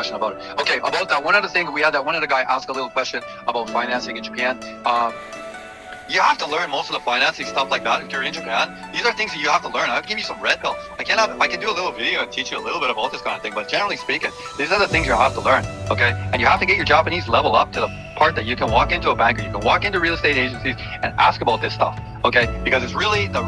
question about it. Okay, about that one other thing, we had that one other guy ask a little question about financing in Japan. You have to learn most of the financing stuff like that if you're in Japan. These are things that you have to learn. I'll give you some red pill. I can do a little video and teach you a little bit about this kind of thing, but generally speaking, these are the things you have to learn, okay? And you have to get your Japanese level up to the part that you can walk into a bank or you can walk into real estate agencies and ask about this stuff, okay? Because it's really the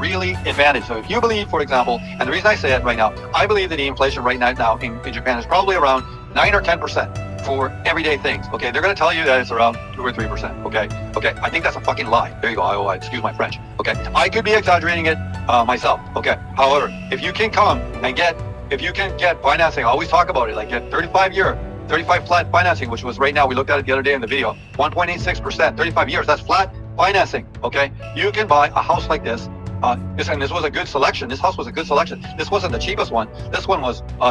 advantage. So if you believe, for example, and the reason I say it right now, I believe that the inflation right now in Japan is probably around 9 or 10%. For everyday things, okay? They're going to tell you that it's around 2 or 3%, okay? Okay, I think that's a fucking lie. There you go, excuse my French, okay? I could be exaggerating it myself, okay? However, if you can get financing, I always talk about it, like get 35 flat financing, which was right now, we looked at it the other day in the video, 1.86%, 35 years, that's flat financing, okay? You can buy a house like this. This was a good selection. This house was a good selection. This wasn't the cheapest one. This one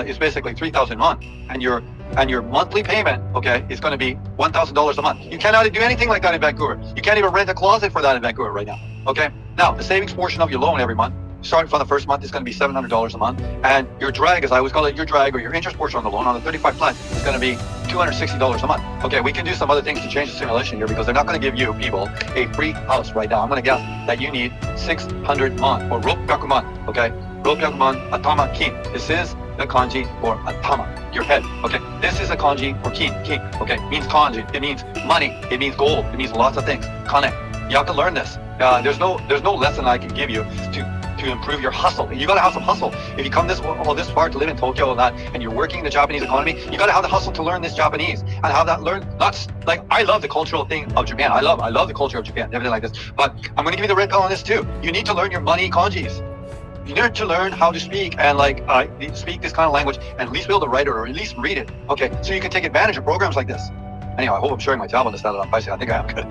is basically 3,000 won, and your monthly payment, okay, is going to be $1,000 a month. You cannot do anything like that in Vancouver. You can't even rent a closet for that in Vancouver right now, okay? Now, the savings portion of your loan every month, starting from the first month, is going to be $700 a month, and your drag, as I always call it, your drag or your interest portion on the loan on the 35 flat is going to be $260 a month. Okay, we can do some other things to change the simulation here because they're not going to give you people a free house right now. I'm going to guess that you need 600 mon or ropyakuman, okay? Ropyakuman atama kin. This is the kanji for atama, your head, okay? This is a kanji for kin, okay? It means kanji, it means money, it means gold, it means lots of things. Kane. You have to learn this. There's no lesson I can give you to improve your hustle. You gotta have some hustle. If you come this far to live in Tokyo and that, and you're working in the Japanese economy, you gotta have the hustle to learn this Japanese and have that learn. Not like I love the cultural thing of Japan. I love the culture of Japan, everything like this. But I'm gonna give you the red pill on this too. You need to learn your money kanjis. You need to learn how to speak and speak this kind of language and at least be able to write it or at least read it. Okay, so you can take advantage of programs like this. Anyhow, I hope I'm sharing my tab on this now that I'm pricing. I think I am good.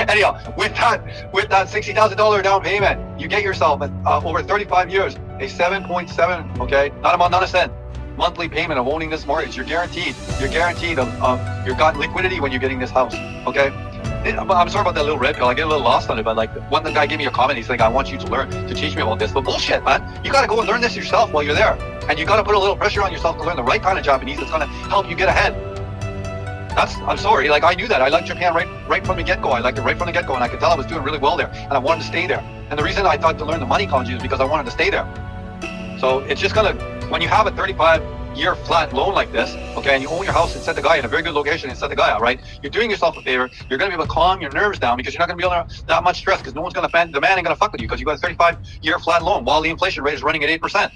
Anyhow, with that $60,000 down payment, you get yourself over 35 years a 7.7, okay, not a month, not a cent, monthly payment of owning this mortgage. You're guaranteed of you've got liquidity when you're getting this house, okay? I'm sorry about that little red pill. I get a little lost on it, but like one guy gave me a comment. He's like, I want you to teach me about this. But bullshit, man. You got to go and learn this yourself while you're there. And you got to put a little pressure on yourself to learn the right kind of Japanese that's going to help you get ahead. I'm sorry, like I knew that. I liked Japan right from the get-go. I liked it right from the get-go, and I could tell I was doing really well there, and I wanted to stay there. And the reason I thought to learn the money kanji is because I wanted to stay there. So it's just when you have a 35-year flat loan like this, okay, and you own your house in Setagaya in a very good location in Setagaya, right? You're doing yourself a favor. You're going to be able to calm your nerves down because you're not going to be under that much stress because the man ain't going to fuck with you because you got a 35-year flat loan while the inflation rate is running at 8%.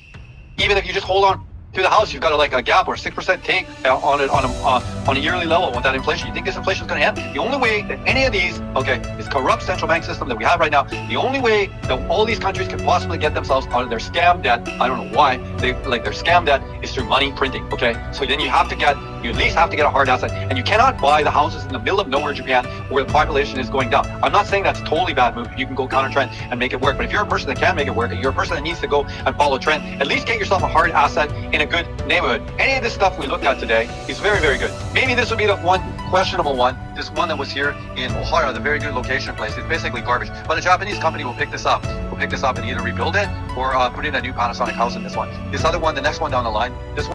Even if you just hold on to the house, you've got a gap or a 6% take on a yearly level with that inflation. You think this inflation is going to end? The only way that any of these, okay, this corrupt central bank system that we have right now, the only way that all these countries can possibly get themselves out of their scam debt, I don't know why, their scam debt is through money printing, okay? So then you at least have to get a hard asset, and you cannot buy the houses in the middle of nowhere, Japan, where the population is going down. I'm not saying that's a totally bad move. You can go counter trend and make it work, but if you're a person that can make it work, and you're a person that needs to go and follow trend, at least get yourself a hard asset in a good neighborhood. Any of this stuff we looked at today is very, very good. Maybe this would be the one questionable one. This one that was here in Ohara, the very good location place. It's basically garbage. But a Japanese company will pick this up. We'll pick this up and either rebuild it or put in a new Panasonic house in this one. This other one, the next one down the line, this one